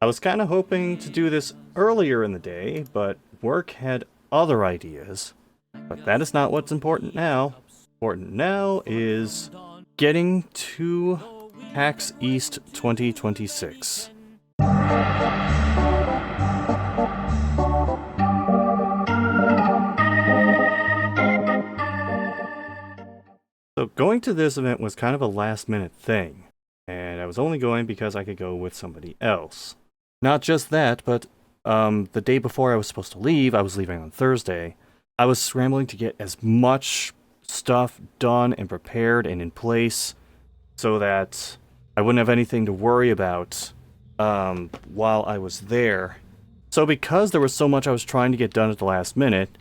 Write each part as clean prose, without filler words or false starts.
I was kind of hoping to do this earlier in the day, but work had other ideas. But that is not what's important now. Important now is getting to PAX East 2026. So going to this event was kind of a last minute thing, and I was only going because I could go with somebody else. Not just that, but the day before I was supposed to leave, I was leaving on Thursday, I was scrambling to get as much stuff done and prepared and in place so that I wouldn't have anything to worry about while I was there. So because there was so much I was trying to get done at the last minute,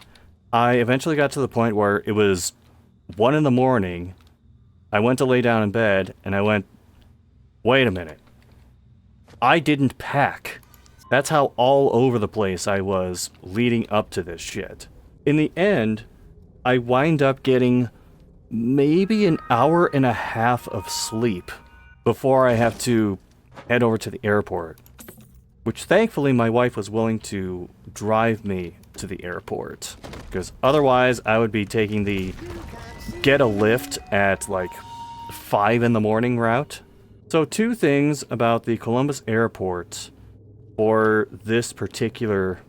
I eventually got to the point where it was 1 in the morning. I went to lay down in bed, and I went, wait a minute. I didn't pack. That's how all over the place I was leading up to this shit. In the end, I wind up getting maybe an hour and a half of sleep before I have to head over to the airport. Which thankfully my wife was willing to drive me to the airport. Because otherwise I would be taking the get a lift at like 5 in the morning route. So 2 things about the Columbus airport for this particular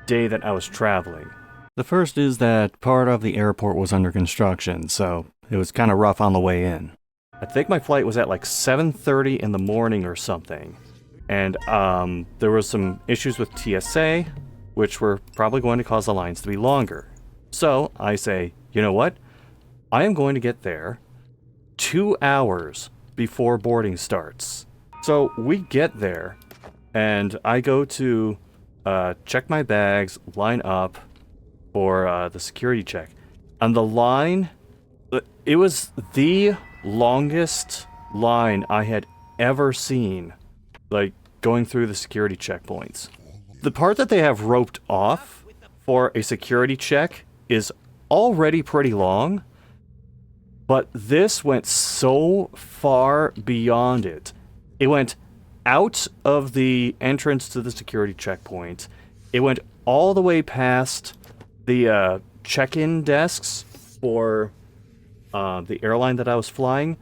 day that I was traveling. The first is that part of the airport was under construction, so it was kind of rough on the way in. I think my flight was at like 7:30 in the morning or something. And there was some issues with TSA, which were probably going to cause the lines to be longer. So I say, you know what? I am going to get there 2 hours before boarding starts. So we get there, and I go to check my bags, line up for the security check. And the line, it was the longest line I had ever seen, like, going through the security checkpoints. The part that they have roped off for a security check is already pretty long, but this went so far beyond it. It went out of the entrance to the security checkpoint. It went all the way past the check-in desks for the airline that I was flying,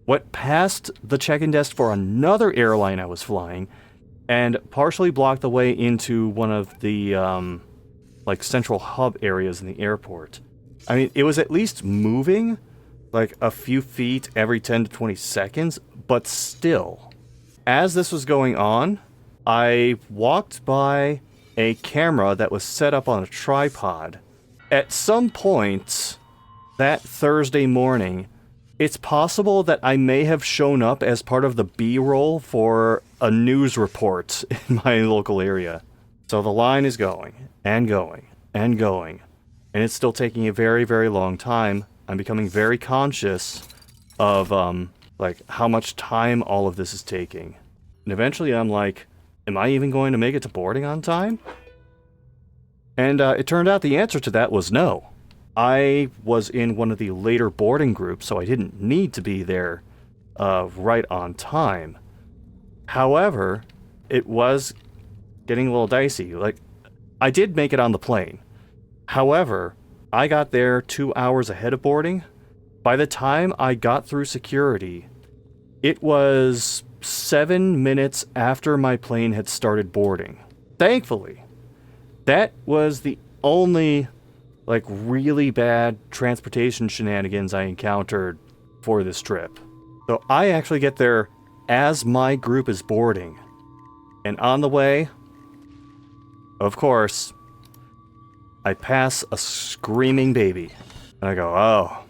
went past the check-in desk for another airline I was flying, and partially blocked the way into one of the like central hub areas in the airport. I mean, it was at least moving like a few feet every 10 to 20 seconds, but still. As this was going on, I walked by a camera that was set up on a tripod. At some point that Thursday morning, it's possible that I may have shown up as part of the B-roll for a news report in my local area. So the line is going, and going, and going, and it's still taking a very, very long time. I'm becoming very conscious of, like, how much time all of this is taking. And eventually I'm like, am I even going to make it to boarding on time? And it turned out the answer to that was no. I was in one of the later boarding groups, so I didn't need to be there right on time. However, it was getting a little dicey. Like, I did make it on the plane. However, I got there 2 hours ahead of boarding. By the time I got through security, it was 7 minutes after my plane had started boarding. Thankfully, that was the only, like, really bad transportation shenanigans I encountered for this trip. So I actually get there as my group is boarding. And on the way, of course, I pass a screaming baby. And I go, oh,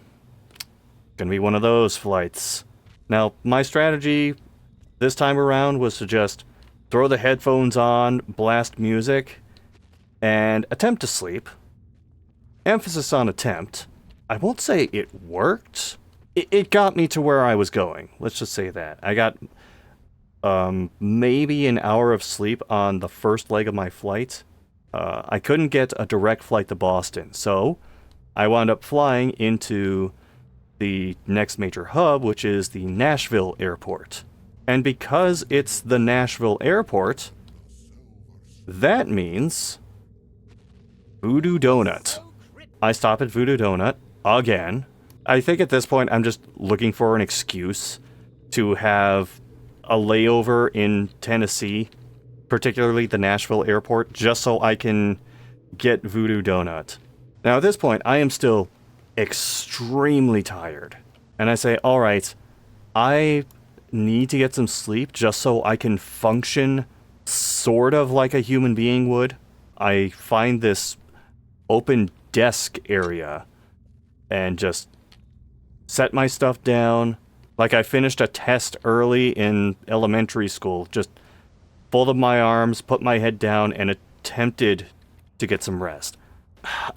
gonna be one of those flights. Now, my strategy this time around was to just throw the headphones on, blast music, and attempt to sleep. Emphasis on attempt. I won't say it worked. It got me to where I was going. Let's just say that. I got maybe an hour of sleep on the first leg of my flight. I couldn't get a direct flight to Boston, so I wound up flying into the next major hub, which is the Nashville airport. And because it's the Nashville airport, that means Voodoo Donut. I stop at Voodoo Donut again. I think at this point I'm just looking for an excuse to have a layover in Tennessee, particularly the Nashville airport, just so I can get Voodoo Donut. Now at this point I am still extremely tired. And I say, alright, I need to get some sleep just so I can function sort of like a human being would. I find this open desk area and just set my stuff down. Like I finished a test early in elementary school. Just folded my arms, put my head down, and attempted to get some rest.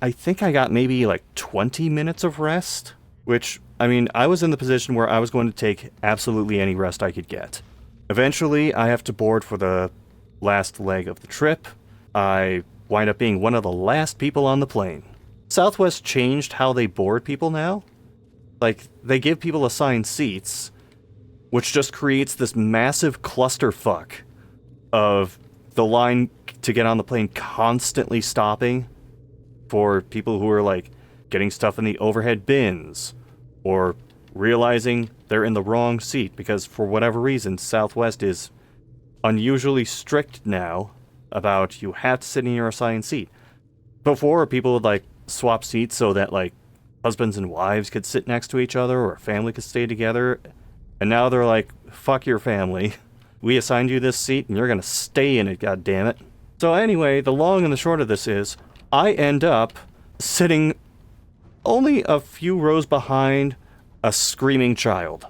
I think I got maybe like 20 minutes of rest, which, I mean, I was in the position where I was going to take absolutely any rest I could get. Eventually, I have to board for the last leg of the trip. I wind up being one of the last people on the plane. Southwest changed how they board people now. Like, they give people assigned seats, which just creates this massive clusterfuck of the line to get on the plane constantly stopping for people who are, like, getting stuff in the overhead bins, or realizing they're in the wrong seat because, for whatever reason, Southwest is unusually strict now about you have to sit in your assigned seat. Before, people would, like, swap seats so that, like, husbands and wives could sit next to each other or a family could stay together. And now they're like, fuck your family. We assigned you this seat and you're gonna stay in it, goddammit. So anyway, the long and the short of this is, I end up sitting only a few rows behind a screaming child.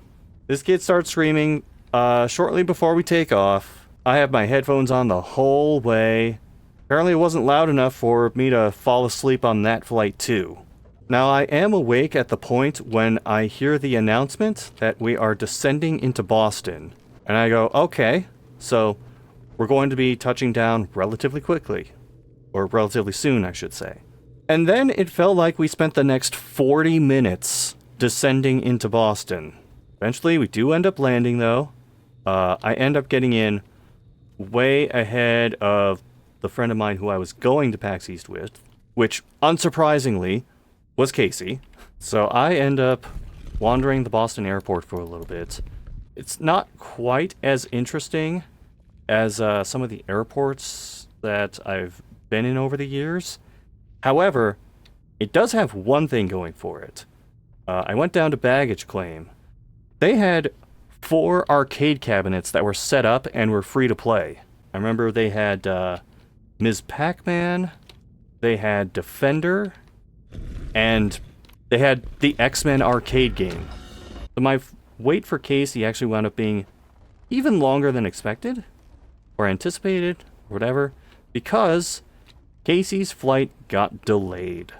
This kid starts screaming shortly before we take off. I have my headphones on the whole way. Apparently it wasn't loud enough for me to fall asleep on that flight too. Now I am awake at the point when I hear the announcement that we are descending into Boston. And I go, okay, so we're going to be touching down relatively quickly. Or relatively soon, I should say. And then it felt like we spent the next 40 minutes descending into Boston. Eventually we do end up landing though. I end up getting in way ahead of the friend of mine who I was going to PAX East with, which, unsurprisingly, was Casey. So I end up wandering the Boston airport for a little bit. It's not quite as interesting as some of the airports that I've been in over the years. However, it does have one thing going for it. I went down to baggage claim. They had 4 arcade cabinets that were set up and were free to play. I remember they had Ms. Pac-Man, they had Defender, and they had the X-Men arcade game. So my wait for Casey actually wound up being even longer than expected, or anticipated, or whatever, because Casey's flight got delayed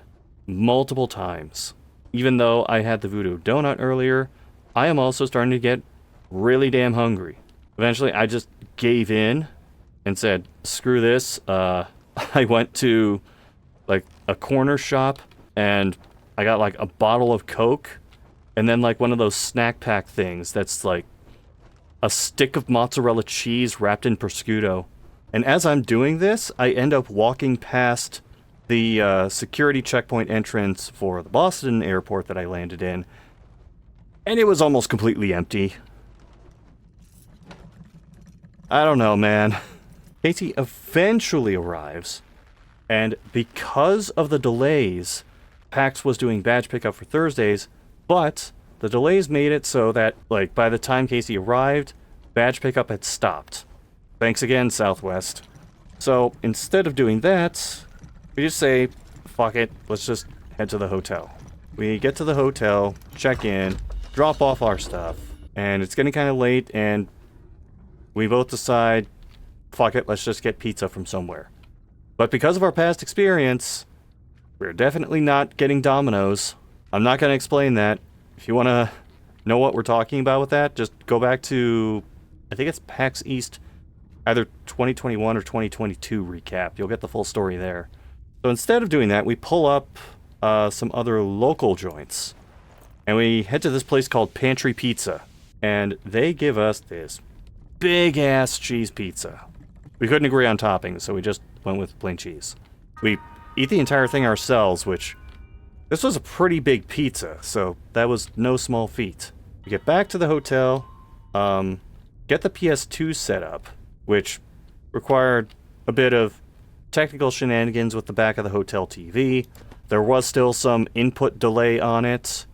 multiple times. Even though I had the Voodoo Donut earlier, I am also starting to get really damn hungry. Eventually, I just gave in and said, screw this. I went to, like, a corner shop, and I got, like, a bottle of Coke, and then, like, one of those snack pack things that's, like, a stick of mozzarella cheese wrapped in prosciutto. And as I'm doing this, I end up walking past the security checkpoint entrance for the Boston airport that I landed in, and it was almost completely empty. I don't know, man. Casey eventually arrives, and because of the delays, PAX was doing badge pickup for Thursdays, but the delays made it so that, like, by the time Casey arrived, badge pickup had stopped. Thanks again, Southwest. So, instead of doing that, we just say, fuck it, let's just head to the hotel. We get to the hotel, check in, drop off our stuff, and it's getting kind of late, and we both decide, fuck it, let's just get pizza from somewhere. But because of our past experience, we're definitely not getting Domino's. I'm not going to explain that. If you want to know what we're talking about with that, just go back to, I think it's PAX East, either 2021 or 2022 recap. You'll get the full story there. So instead of doing that, we pull up some other local joints, and we head to this place called Pantry Pizza, and they give us this big ass cheese pizza. We couldn't agree on toppings, so we just went with plain cheese. We eat the entire thing ourselves, which this was a pretty big pizza, so that was no small feat. We get back to the hotel, get the PS2 set up, which required a bit of technical shenanigans with the back of the hotel TV. There was still some input delay on it,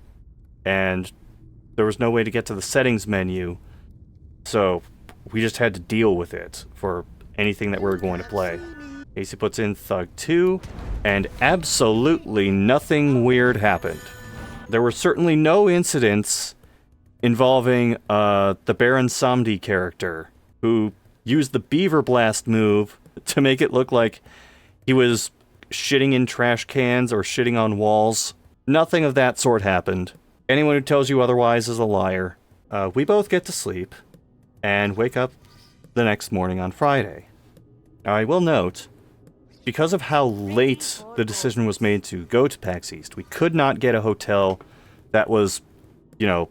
and there was no way to get to the settings menu, so we just had to deal with it for anything that we were going to play. Casey puts in Thug 2, and absolutely nothing weird happened. There were certainly no incidents involving the Baron Samedi character, who used the Beaver Blast move to make it look like he was shitting in trash cans or shitting on walls. Nothing of that sort happened. Anyone who tells you otherwise is a liar. We both get to sleep and wake up the next morning on Friday. Now, I will note, because of how late the decision was made to go to PAX East, we could not get a hotel that was, you know,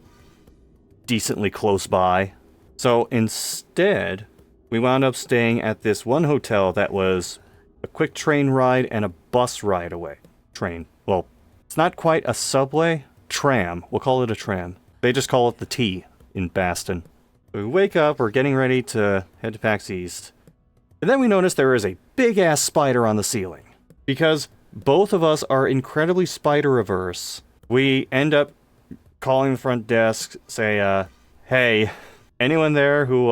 decently close by. So instead, we wound up staying at this one hotel that was a quick train ride and a bus ride away. Train. Well, it's not quite a subway. Tram. We'll call it a tram. They just call it the T in Baston. We wake up, we're getting ready to head to PAX East, and then we notice there is a big-ass spider on the ceiling. Because both of us are incredibly spider-averse, we end up calling the front desk, say, hey, anyone there who,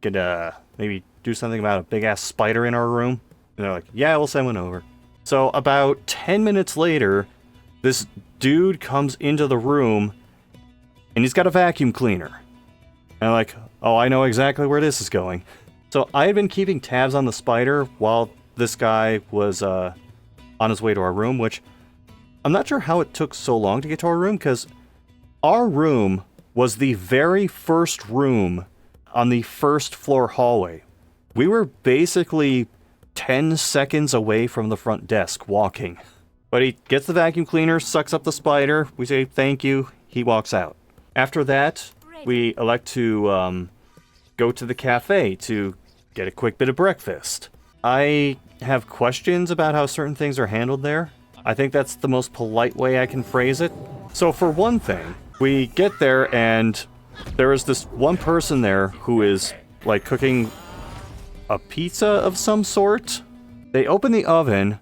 could, maybe do something about a big-ass spider in our room? And they're like, yeah, we'll send one over. So about 10 minutes later, this dude comes into the room, and he's got a vacuum cleaner. And I'm like, oh, I know exactly where this is going. So I had been keeping tabs on the spider while this guy was on his way to our room, which I'm not sure how it took so long to get to our room, because our room was the very first room on the first floor hallway. We were basically 10 seconds away from the front desk walking. But he gets the vacuum cleaner, sucks up the spider, we say thank you, he walks out. After that, we elect to go to the cafe to get a quick bit of breakfast. I have questions about how certain things are handled there. I think that's the most polite way I can phrase it. So for one thing, we get there and there is this one person there who is like cooking a pizza of some sort. They open the oven,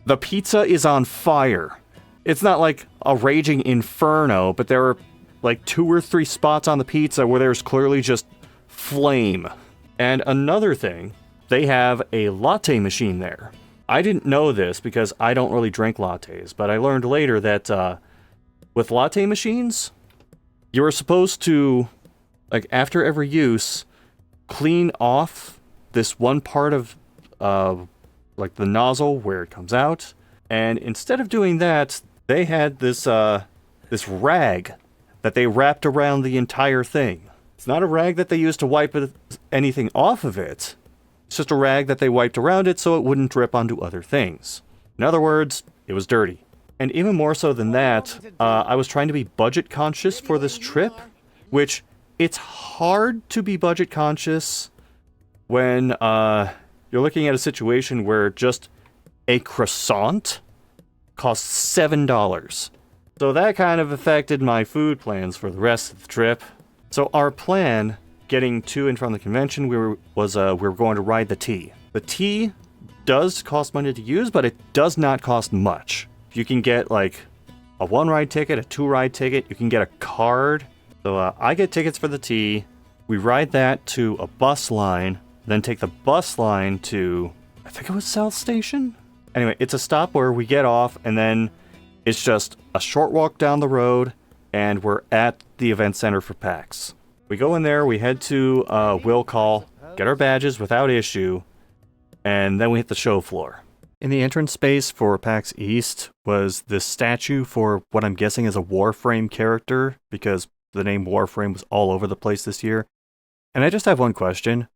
the pizza is on fire. It's not like a raging inferno, but there are like 2 or 3 spots on the pizza where there's clearly just flame. And another thing, they have a latte machine there. I didn't know this because I don't really drink lattes, but I learned later that with latte machines, you're supposed to, like after every use, clean off this one part of like the nozzle where it comes out. And instead of doing that, they had this this rag that they wrapped around the entire thing. It's not a rag that they used to wipe anything off of it. It's just a rag that they wiped around it so it wouldn't drip onto other things. In other words, it was dirty. And even more so than that, I was trying to be budget conscious for this trip, which it's hard to be budget conscious when you're looking at a situation where just a croissant costs $7. So that kind of affected my food plans for the rest of the trip. So our plan, getting to and from the convention, we were going to ride the T. The T does cost money to use, but it does not cost much. You can get like a 1-ride ticket, a 2-ride ticket. You can get a card. So I get tickets for the T. We ride that to a bus line, then take the bus line to, I think it was South Station? Anyway, it's a stop where we get off, and then it's just a short walk down the road, and we're at the event center for PAX. We go in there, we head to Will Call, get our badges without issue, and then we hit the show floor. In the entrance space for PAX East was this statue for what I'm guessing is a Warframe character, because the name Warframe was all over the place this year. And I just have one question.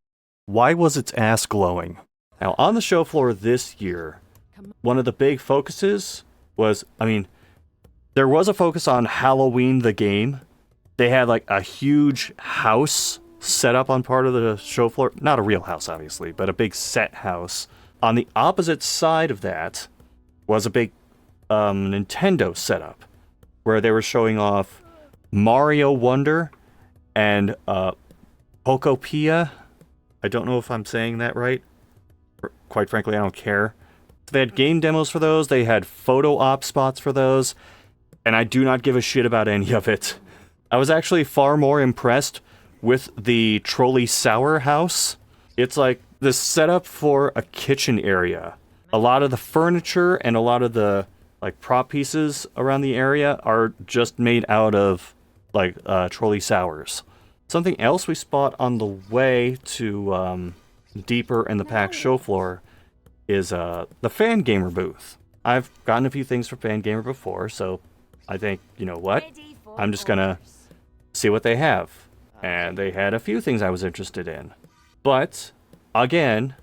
Why was its ass glowing? Now, on the show floor this year, one of the big focuses was, there was a focus on Halloween the game. They had like a huge house set up on part of the show floor. Not a real house, obviously, but a big set house. On the opposite side of that was a big Nintendo setup where they were showing off Mario Wonder and Pokopia. I don't know if I'm saying that right. Quite frankly, I don't care. They had game demos for those. They had photo op spots for those. And I do not give a shit about any of it. I was actually far more impressed with the Trolli Sour House. It's like this setup for a kitchen area. A lot of the furniture and a lot of the like prop pieces around the area are just made out of like Trolli Sours. Something else we spot on the way to Deeper and the PAX show floor is the Fangamer booth. I've gotten a few things from Fangamer before, so I think, you know what? I'm just gonna see what they have. And they had a few things I was interested in. But, again,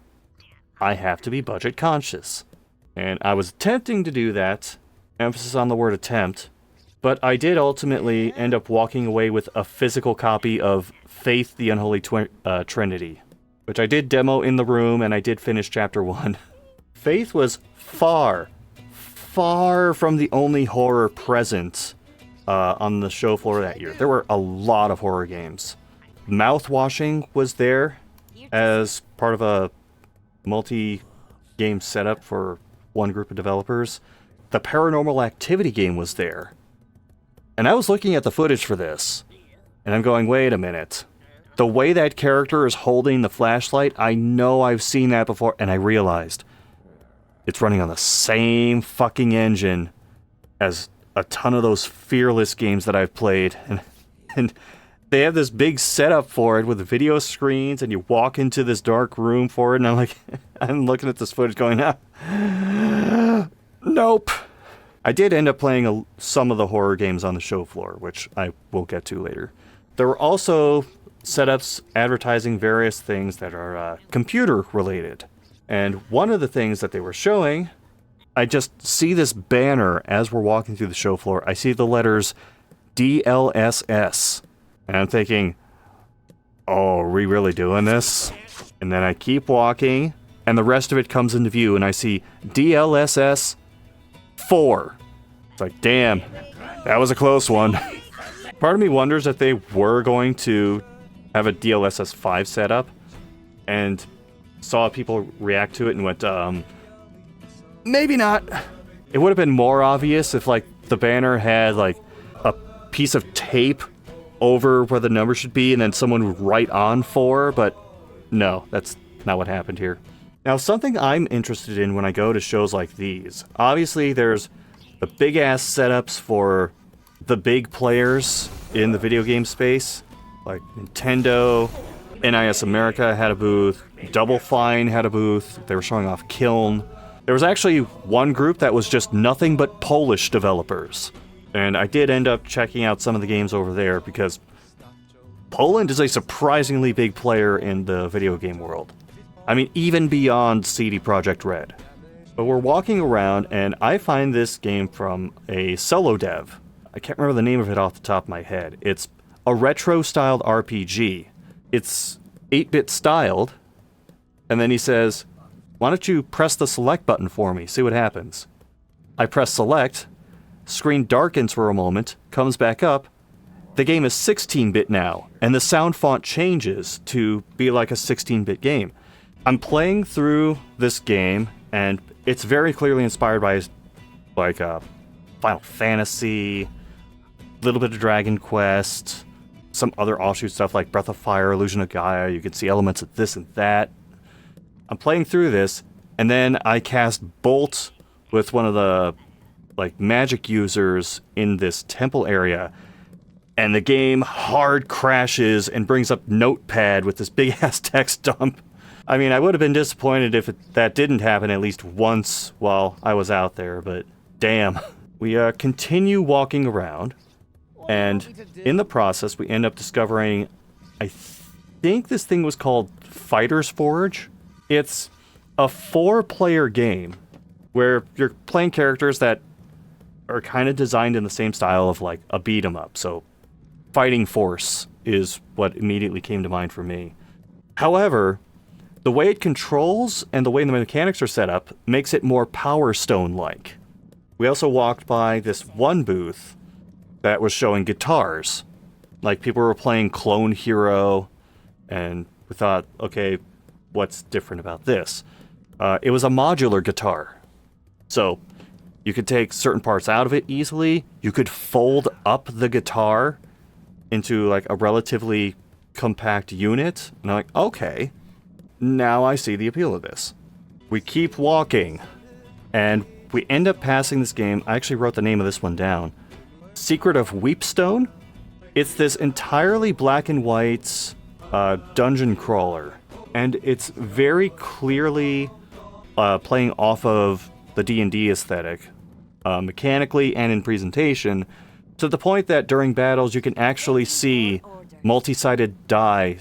I have to be budget conscious. And I was attempting to do that, emphasis on the word attempt, but I did ultimately end up walking away with a physical copy of Faith the Unholy Trinity, which I did demo in the room and I did finish chapter 1. Faith was far from the only horror present on the show floor that year. There were a lot of horror games. Mouthwashing was there as part of a multi-game setup for one group of developers. The Paranormal Activity game was there. And I was looking at the footage for this, and I'm going, wait a minute. The way that character is holding the flashlight, I know I've seen that before, and I realized it's running on the same fucking engine as a ton of those Fearless games that I've played. And they have this big setup for it with video screens, and you walk into this dark room for it, and I'm like, I'm looking at this footage going, nope. I did end up playing some of the horror games on the show floor, which I will get to later. There were also setups advertising various things that are computer related. And one of the things that they were showing, I just see this banner as we're walking through the show floor. I see the letters DLSS. And I'm thinking, oh, are we really doing this? And then I keep walking, and the rest of it comes into view, and I see DLSS 4. It's like, damn, that was a close one. Part of me wonders if they were going to have a DLSS 5 setup, and saw people react to it and went, maybe not. It would have been more obvious if, like, the banner had, like, a piece of tape over where the number should be, and then someone would write on 4, but no, that's not what happened here. Now, something I'm interested in when I go to shows like these, obviously there's the big-ass setups for the big players in the video game space, like Nintendo, NIS America had a booth, Double Fine had a booth, they were showing off Kiln. There was actually one group that was just nothing but Polish developers. And I did end up checking out some of the games over there because Poland is a surprisingly big player in the video game world. I mean, even beyond CD Projekt Red. But we're walking around, and I find this game from a solo dev. I can't remember the name of it off the top of my head. It's a retro-styled RPG. It's 8-bit styled, and then he says, why don't you press the select button for me, see what happens. I press select, screen darkens for a moment, comes back up. The game is 16-bit now, and the sound font changes to be like a 16-bit game. I'm playing through this game, and it's very clearly inspired by, like, Final Fantasy, a little bit of Dragon Quest, some other offshoot stuff like Breath of Fire, Illusion of Gaia. You can see elements of this and that. I'm playing through this, and then I cast Bolt with one of the, like, magic users in this temple area, and the game hard crashes and brings up Notepad with this big-ass text dump. I mean, I would have been disappointed if that didn't happen at least once while I was out there, but damn. We continue walking around, and in the process, we end up discovering, I think this thing was called Fighter's Forge. It's a 4-player game where you're playing characters that are kind of designed in the same style of, like, a beat-em-up, so Fighting Force is what immediately came to mind for me. However, the way it controls and the way the mechanics are set up makes it more Power Stone-like. We also walked by this one booth that was showing guitars. Like, people were playing Clone Hero, and we thought, okay, what's different about this? It was a modular guitar. So, you could take certain parts out of it easily. You could fold up the guitar into, like, a relatively compact unit. And I'm like, okay, now I see the appeal of this. We keep walking, and we end up passing this game. I actually wrote the name of this one down. Secret of Weepstone. It's this entirely black and white dungeon crawler, and it's very clearly playing off of the D&D aesthetic, mechanically and in presentation, to the point that during battles you can actually see multi-sided die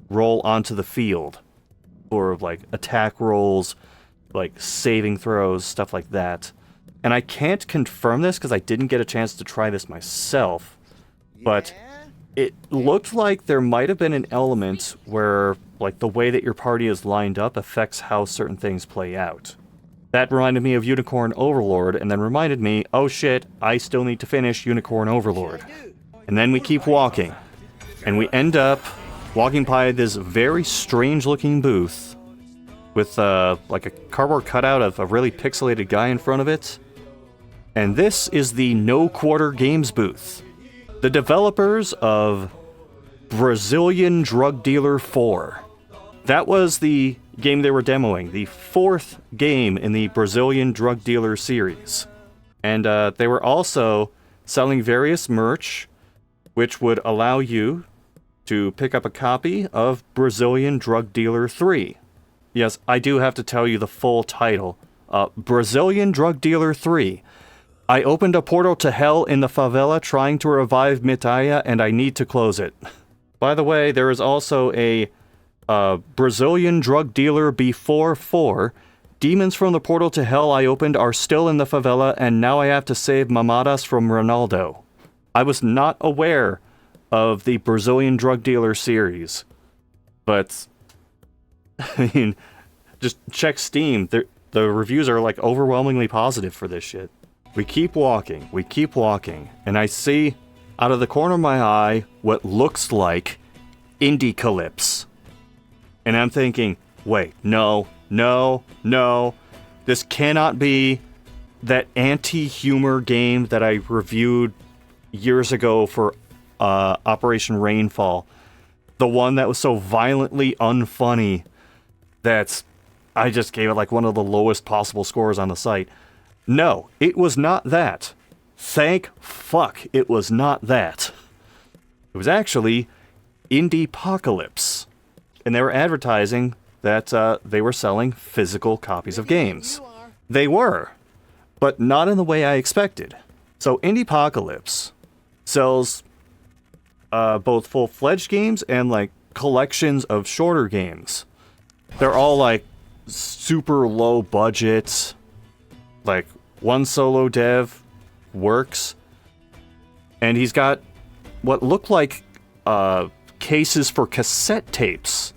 roll onto the field for like attack rolls, like saving throws, stuff like that. And I can't confirm this because I didn't get a chance to try this myself, but it looked like there might have been an element where like the way that your party is lined up affects how certain things play out. That reminded me of Unicorn Overlord, and then reminded me, oh shit, I still need to finish Unicorn Overlord. And then we keep walking, and we end up walking by this very strange looking booth with like a cardboard cutout of a really pixelated guy in front of it. And this is the No Quarter Games booth. The developers of Brazilian Drug Dealer 4. That was the game they were demoing, the fourth game in the Brazilian Drug Dealer series. And they were also selling various merch, which would allow you to pick up a copy of Brazilian Drug Dealer 3. Yes, I do have to tell you the full title. Brazilian Drug Dealer 3. I opened a portal to hell in the favela trying to revive Mitaya, and I need to close it. By the way, there is also a Brazilian Drug Dealer Before 4. Demons from the portal to hell I opened are still in the favela, and now I have to save Mamadas from Ronaldo. I was not aware of the Brazilian Drug Dealer series, but I mean, just check Steam. The reviews are like overwhelmingly positive for this shit. We keep walking, and I see out of the corner of my eye what looks like Indie-calypse. And I'm thinking, wait, no, this cannot be that anti-humor game that I reviewed years ago for Operation Rainfall. The one that was so violently unfunny that I just gave it like one of the lowest possible scores on the site. No, it was not that. Thank fuck it was not that. It was actually Indie-pocalypse. And they were advertising that they were selling physical copies of games. They were, but not in the way I expected. So Indie-pocalypse sells both full-fledged games and like collections of shorter games. They're all like super low budget. Like, one solo dev works, and he's got what look like cases for cassette tapes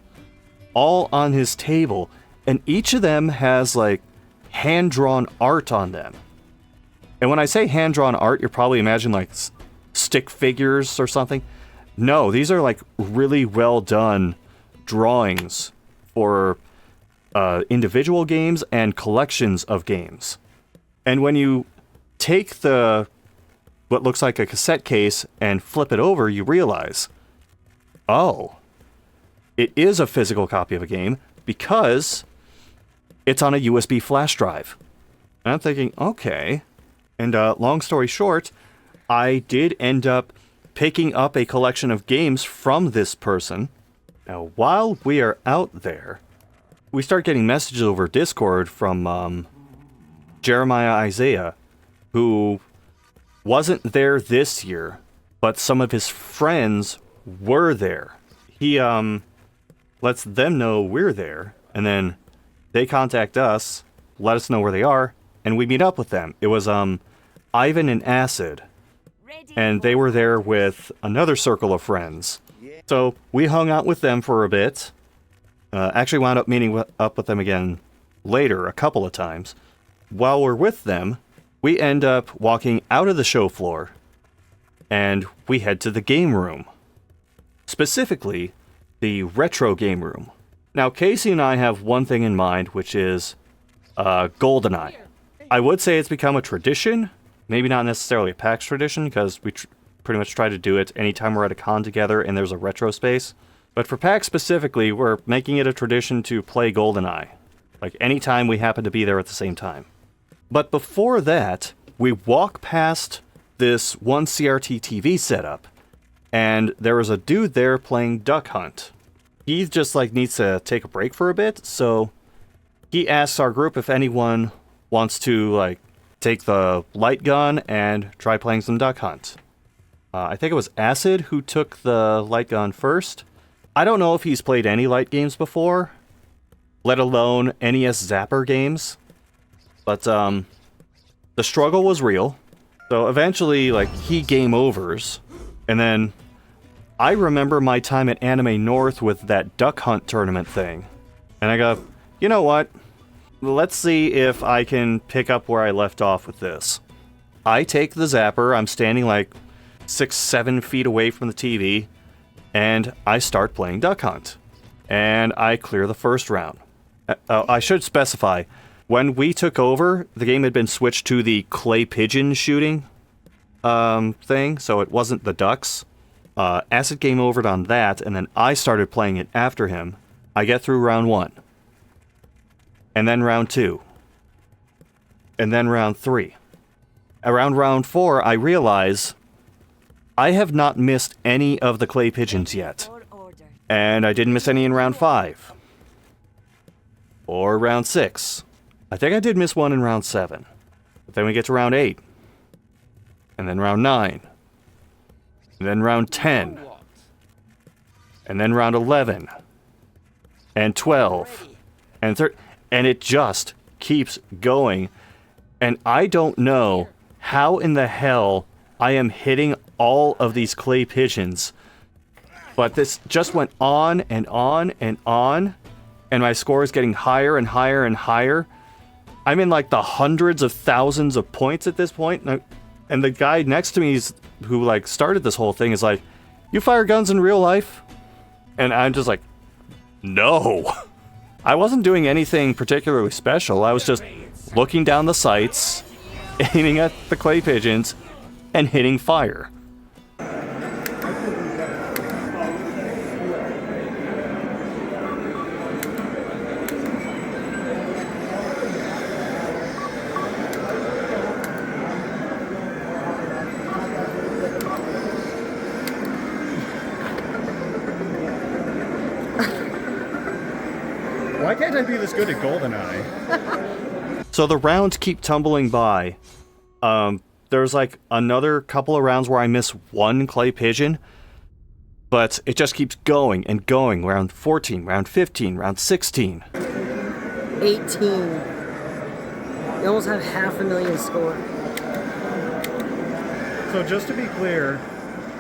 all on his table, and each of them has like hand-drawn art on them. And when I say hand-drawn art, you're probably imagining like stick figures or something. No, these are like really well done drawings for individual games and collections of games. And when you take what looks like a cassette case and flip it over, you realize, oh, it is a physical copy of a game because it's on a USB flash drive. And I'm thinking, okay. And long story short, I did end up picking up a collection of games from this person. Now, while we are out there, we start getting messages over Discord from Jeremiah Isaiah, who wasn't there this year, but some of his friends were there. He lets them know we're there, and then they contact us, let us know where they are, and we meet up with them. It was Ivan and Acid, and they were there with another circle of friends. So we hung out with them for a bit. Actually wound up meeting up with them again later a couple of times. While we're with them, we end up walking out of the show floor, and we head to the game room. Specifically, the retro game room. Now, Casey and I have one thing in mind, which is GoldenEye. I would say it's become a tradition, maybe not necessarily a PAX tradition, because we pretty much try to do it anytime we're at a con together and there's a retro space. But for PAX specifically, we're making it a tradition to play GoldenEye, like anytime we happen to be there at the same time. But before that, we walk past this one CRT TV setup, and there was a dude there playing Duck Hunt. He just needs to take a break for a bit, so he asks our group if anyone wants to take the light gun and try playing some Duck Hunt. I think it was Acid who took the light gun first. I don't know if he's played any light games before, let alone NES Zapper games, but the struggle was real. So eventually, he game overs, and then I remember my time at Anime North with that Duck Hunt tournament thing, and I go, you know what? Let's see if I can pick up where I left off with this. I take the zapper, I'm standing 6-7 feet away from the TV, and I start playing Duck Hunt. And I clear the first round. I should specify, when we took over, the game had been switched to the clay pigeon shooting thing, so it wasn't the ducks. Acid game overed on that, and then I started playing it after him. I get through round 1. And then round 2. And then round 3. Around round 4, I realize I have not missed any of the clay pigeons yet. And I didn't miss any in round 5. Or round 6. I think I did miss one in round 7. But then we get to round 8. And then round 9. And then round 10. And then round 11. And 12. And 13. And it just keeps going. And I don't know how in the hell I am hitting all of these clay pigeons. But this just went on and on and on. And my score is getting higher and higher and higher. I'm in the hundreds of thousands of points at this point. And the guy next to me who started this whole thing is like, you fire guns in real life? And I'm just like, no. I wasn't doing anything particularly special. I was just looking down the sights, aiming at the clay pigeons, and hitting fire. Why can't I be this good at GoldenEye? So the rounds keep tumbling by. There's another couple of rounds where I miss one clay pigeon, but it just keeps going and going. Round 14, round 15, round 16. 18. You almost have 500,000 score. So just to be clear,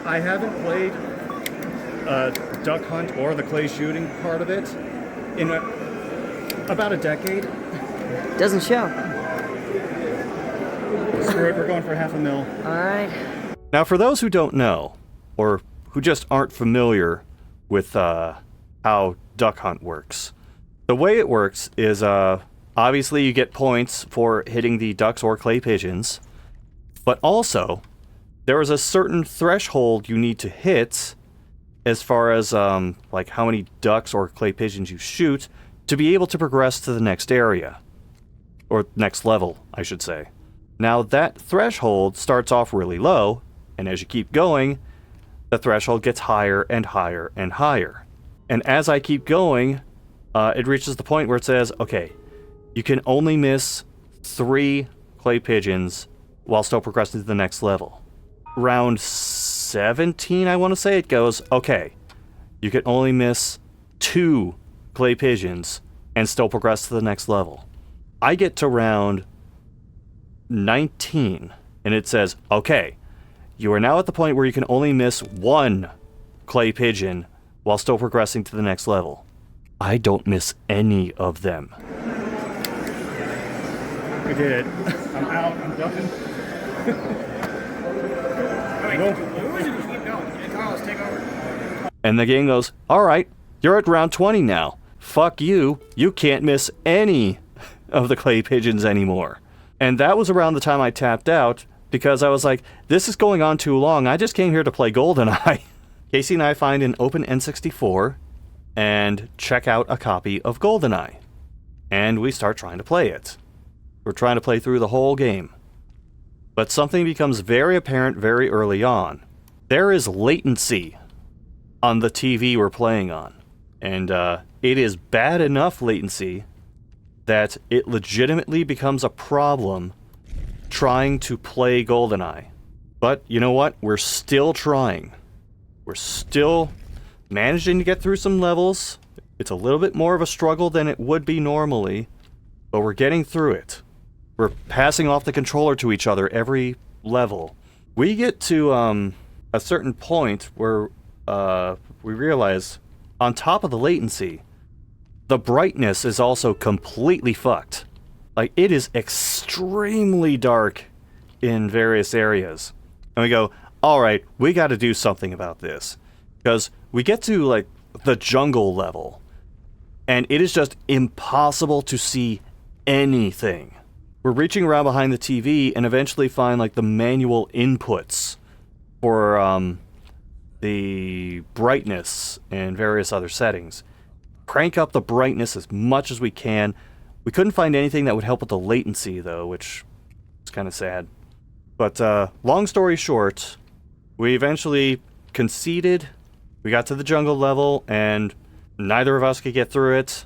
I haven't played Duck Hunt or the clay shooting part of it in about a decade. Doesn't show. Screw it, we're going for 500,000. Alright. Now, for those who don't know, or who just aren't familiar with how Duck Hunt works, the way it works is obviously you get points for hitting the ducks or clay pigeons, but also there is a certain threshold you need to hit as far as how many ducks or clay pigeons you shoot to be able to progress to the next area. Or next level, I should say. Now, that threshold starts off really low, and as you keep going, the threshold gets higher and higher and higher. And as I keep going, it reaches the point where it says, okay, you can only miss 3 clay pigeons while still progressing to the next level. Round 17, I want to say, it goes, okay, you can only miss 2 clay pigeons and still progress to the next level. I get to round 19, and it says, okay, You are now at the point where you can only miss one clay pigeon while still progressing to the next level. I don't miss any of them. We did it. I'm out. I'm done. Keep going. And Carlos, take over. And the game goes, alright, you're at round 20 now. Fuck you. You can't miss any of the clay pigeons anymore. And that was around the time I tapped out, because I was like, this is going on too long. I just came here to play GoldenEye. Casey and I find an open N64 and check out a copy of GoldenEye. And we start trying to play it. We're trying to play through the whole game. But something becomes very apparent very early on. There is latency on the TV we're playing on. And it is bad enough latency that it legitimately becomes a problem trying to play GoldenEye. But you know what? We're still trying. We're still managing to get through some levels. It's a little bit more of a struggle than it would be normally, but we're getting through it. We're passing off the controller to each other every level. We get to a certain point where we realize, on top of the latency, the brightness is also completely fucked. Like, it is extremely dark in various areas. And we go, alright, we gotta do something about this. Because we get to, like, the jungle level, and it is just impossible to see anything. We're reaching around behind the TV and eventually find, like, the manual inputs for, the brightness and various other settings. Crank up the brightness as much as we can. We couldn't find anything that would help with the latency, though, which is kind of sad. But, long story short, we eventually conceded. We got to the jungle level, and neither of us could get through it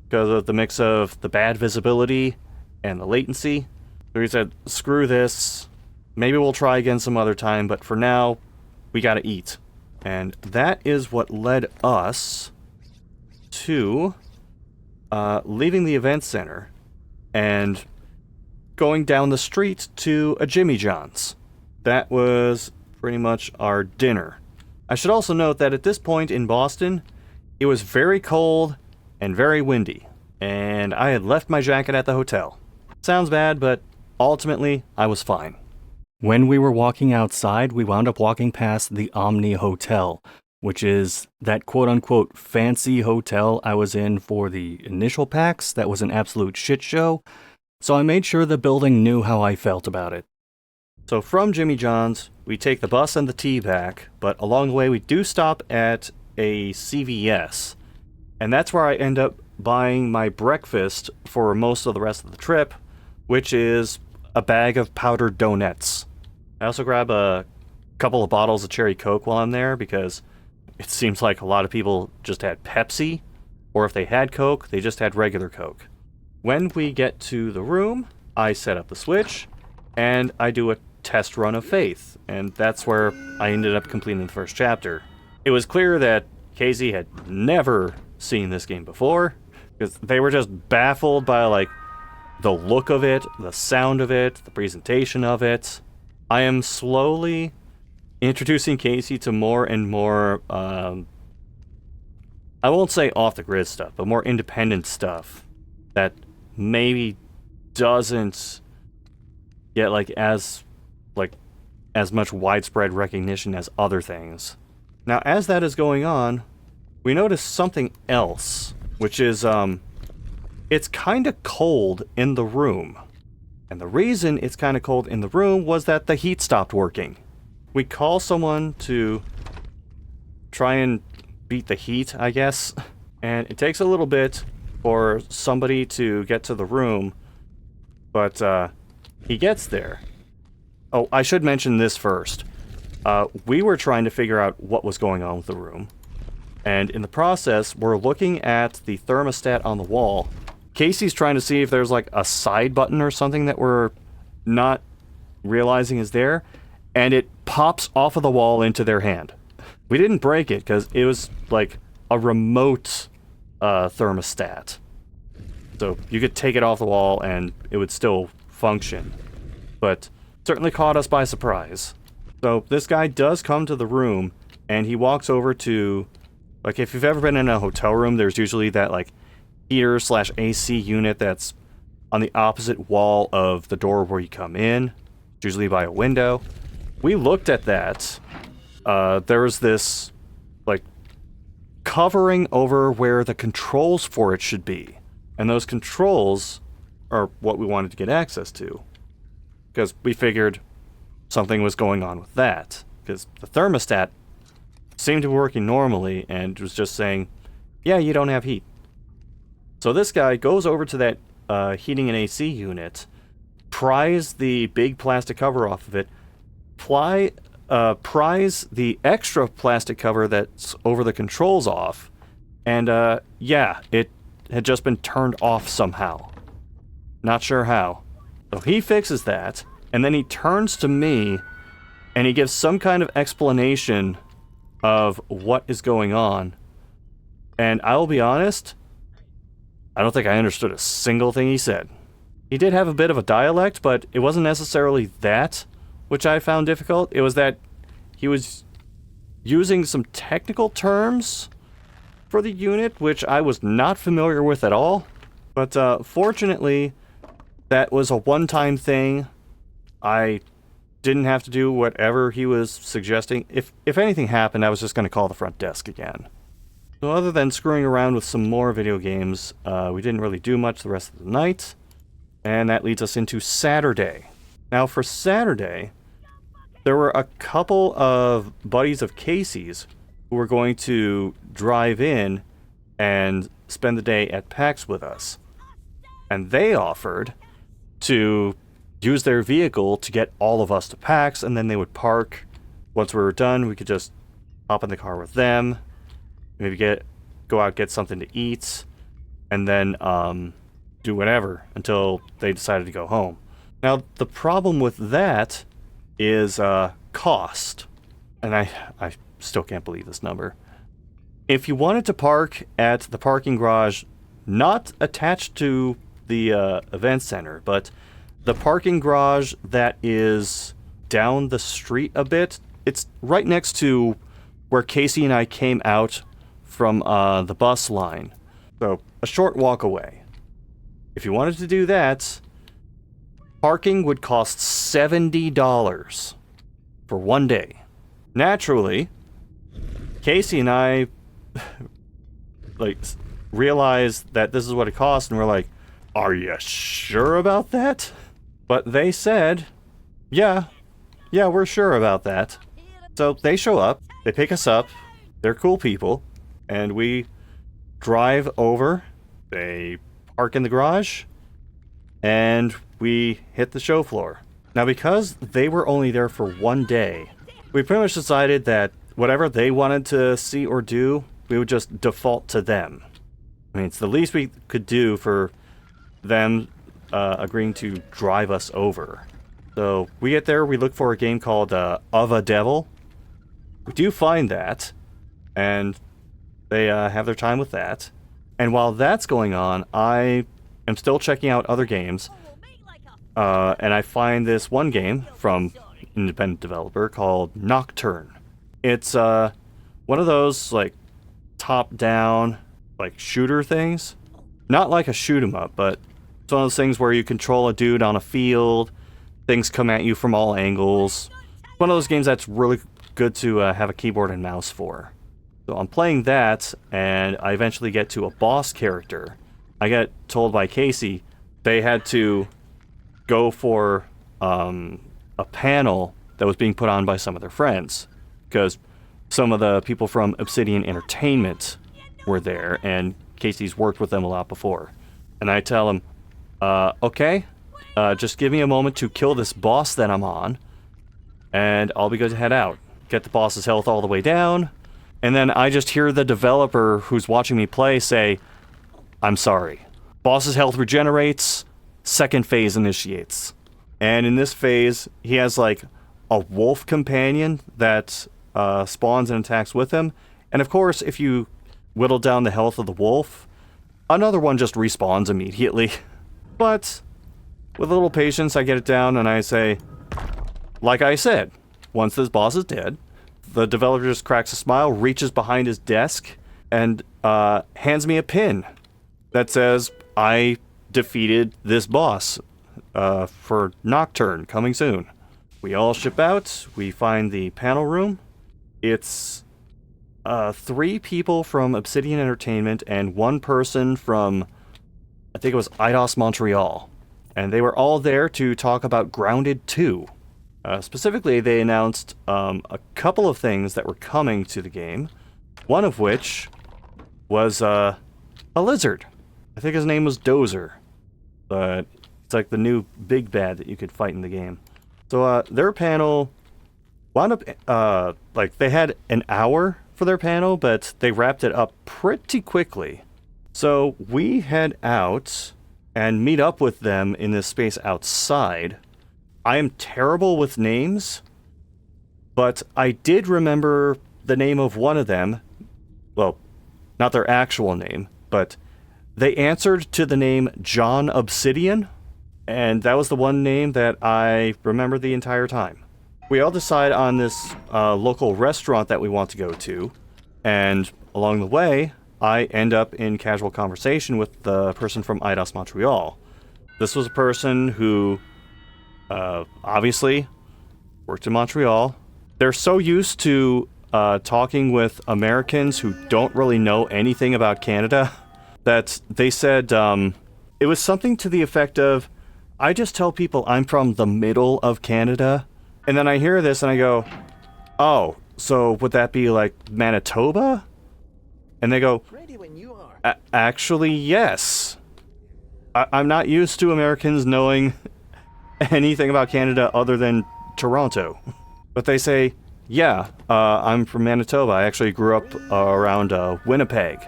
because of the mix of the bad visibility and the latency. So we said, screw this. Maybe we'll try again some other time, but for now, we gotta eat. And that is what led us to leaving the event center and going down the street to a Jimmy John's. That was pretty much our dinner. I should also note that at this point in Boston, it was very cold and very windy, and I had left my jacket at the hotel. Sounds bad, but ultimately, I was fine. When we were walking outside, we wound up walking past the Omni Hotel, which is that quote-unquote fancy hotel I was in for the initial packs that was an absolute shit show, so I made sure the building knew how I felt about it. So from Jimmy John's, we take the bus and the T back, but along the way we do stop at a CVS, and that's where I end up buying my breakfast for most of the rest of the trip, which is a bag of powdered donuts. I also grab a couple of bottles of cherry Coke while I'm there, because it seems like a lot of people just had Pepsi, or if they had Coke, they just had regular Coke. When we get to the room, I set up the Switch, and I do a test run of Faith, and that's where I ended up completing the first chapter. It was clear that Casey had never seen this game before, because they were just baffled by, like, the look of it, the sound of it, the presentation of it. I am slowly introducing Casey to more and more, I won't say off-the-grid stuff, but more independent stuff that maybe doesn't get, as much widespread recognition as other things. Now, as that is going on, we notice something else, which is, it's kind of cold in the room. And the reason it's kind of cold in the room was that the heat stopped working. We call someone to try and beat the heat, I guess. And it takes a little bit for somebody to get to the room, but he gets there. Oh, I should mention this first. We were trying to figure out what was going on with the room. And in the process, we're looking at the thermostat on the wall. Casey's trying to see if there's like a side button or something that we're not realizing is there, and it pops off of the wall into their hand. We didn't break it because it was like a remote thermostat. So you could take it off the wall and it would still function. But certainly caught us by surprise. So this guy does come to the room, and he walks over to, like, if you've ever been in a hotel room, there's usually that, like, heater/AC unit that's on the opposite wall of the door where you come in, usually by a window. We looked at that. There was this, like, covering over where the controls for it should be. And those controls are what we wanted to get access to. Because we figured something was going on with that. Because the thermostat seemed to be working normally and was just saying, yeah, you don't have heat. So this guy goes over to that heating and AC unit, pries the big plastic cover off of it, pries the extra plastic cover that's over the controls off, and yeah, it had just been turned off somehow. Not sure how. So he fixes that, and then he turns to me, and he gives some kind of explanation of what is going on. And I will be honest, I don't think I understood a single thing he said. He did have a bit of a dialect, but it wasn't necessarily that which I found difficult. It was that he was using some technical terms for the unit, which I was not familiar with at all. But fortunately, that was a one-time thing. I didn't have to do whatever he was suggesting. If anything happened, I was just going to call the front desk again. So other than screwing around with some more video games, we didn't really do much the rest of the night. And that leads us into Saturday. Now for Saturday, there were a couple of buddies of Casey's who were going to drive in and spend the day at PAX with us. And they offered to use their vehicle to get all of us to PAX, and then they would park. Once we were done, we could just hop in the car with them, maybe go out, get something to eat, and then do whatever until they decided to go home. Now, the problem with that is cost. And I still can't believe this number. If you wanted to park at the parking garage not attached to the event center, but the parking garage that is down the street a bit, it's right next to where Casey and I came out from the bus line. So, a short walk away. If you wanted to do that, parking would cost $70 for one day. Naturally, Casey and I like realized that this is what it cost, and we're like, "Are you sure about that?" But they said, "Yeah, we're sure about that." So they show up, they pick us up, they're cool people, and we drive over. They park in the garage, and we hit the show floor. Now, because they were only there for one day, we pretty much decided that whatever they wanted to see or do, we would just default to them. I mean, it's the least we could do for them agreeing to drive us over. So we get there, we look for a game called Of a Devil. We do find that, and they have their time with that. And while that's going on, I am still checking out other games, and I find this one game from an independent developer called Nocturnum. It's one of those like top-down like shooter things. Not like a shoot 'em up, but it's one of those things where you control a dude on a field, things come at you from all angles. It's one of those games that's really good to have a keyboard and mouse for. So I'm playing that, and I eventually get to a boss character. I get told by Casey they had to go for a panel that was being put on by some of their friends, because some of the people from Obsidian Entertainment were there, and Casey's worked with them a lot before. And I tell him, okay, just give me a moment to kill this boss that I'm on, and I'll be good to head out. Get the boss's health all the way down, and then I just hear the developer who's watching me play say, "I'm sorry. Boss's health regenerates, second phase initiates." And in this phase, he has like a wolf companion that spawns and attacks with him. And of course, if you whittle down the health of the wolf, another one just respawns immediately. But with a little patience, I get it down and I say, like I said, once this boss is dead, the developer just cracks a smile, reaches behind his desk, and hands me a pin that says, I defeated this boss for Nocturne, coming soon. We all ship out, we find the panel room. It's 3 people from Obsidian Entertainment and 1 person from, I think it was EIDOS Montreal. And they were all there to talk about Grounded 2. Specifically, they announced a couple of things that were coming to the game, one of which was a lizard. I think his name was Dozer, but it's like the new big bad that you could fight in the game. So their panel wound up, like they had an hour for their panel, but they wrapped it up pretty quickly. So we head out and meet up with them in this space outside. I am terrible with names, but I did remember the name of one of them. Well, not their actual name, but they answered to the name John Obsidian, and that was the one name that I remember the entire time. We all decide on this local restaurant that we want to go to, and along the way, I end up in casual conversation with the person from EIDOS Montreal. This was a person who obviously worked in Montreal. They're so used to talking with Americans who don't really know anything about Canada that they said it was something to the effect of, I just tell people I'm from the middle of Canada, and then I hear this and I go, oh, so would that be like Manitoba? And they go, Ready when you are. Actually, yes. I'm not used to Americans knowing anything about Canada other than Toronto. But they say, yeah, I'm from Manitoba. I actually grew up around Winnipeg.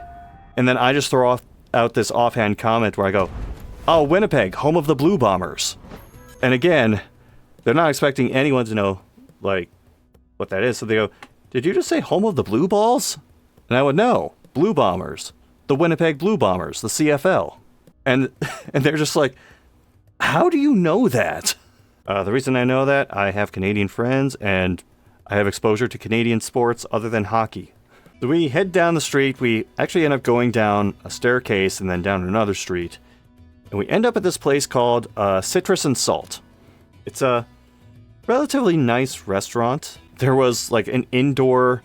And then I just throw out this offhand comment where I go, oh, Winnipeg, home of the Blue Bombers. And again, they're not expecting anyone to know, like, what that is. So they go, did you just say home of the Blue Balls? And I would know. Blue Bombers. The Winnipeg Blue Bombers. The CFL. And they're just like, how do you know that? The reason I know that, I have Canadian friends, and I have exposure to Canadian sports other than hockey. So we head down the street. We actually end up going down a staircase and then down another street. And we end up at this place called Citrus and Salt. It's a relatively nice restaurant. There was like an indoor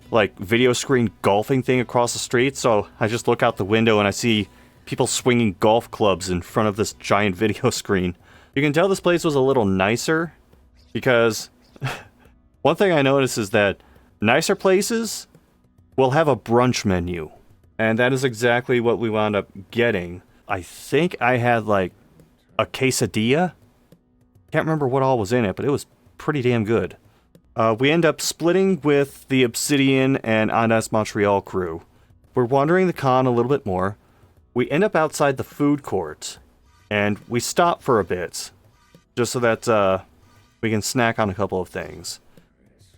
like video screen golfing thing across the street, so I just look out the window and I see people swinging golf clubs in front of this giant video screen. You can tell this place was a little nicer because one thing I noticed is that nicer places will have a brunch menu, and that is exactly what we wound up getting. I think I had like a quesadilla. Can't remember what all was in it, but it was pretty damn good. We end up splitting with the Obsidian and EIDOS Montreal crew. We're wandering the con a little bit more. We end up outside the food court, and we stop for a bit, just so that we can snack on a couple of things.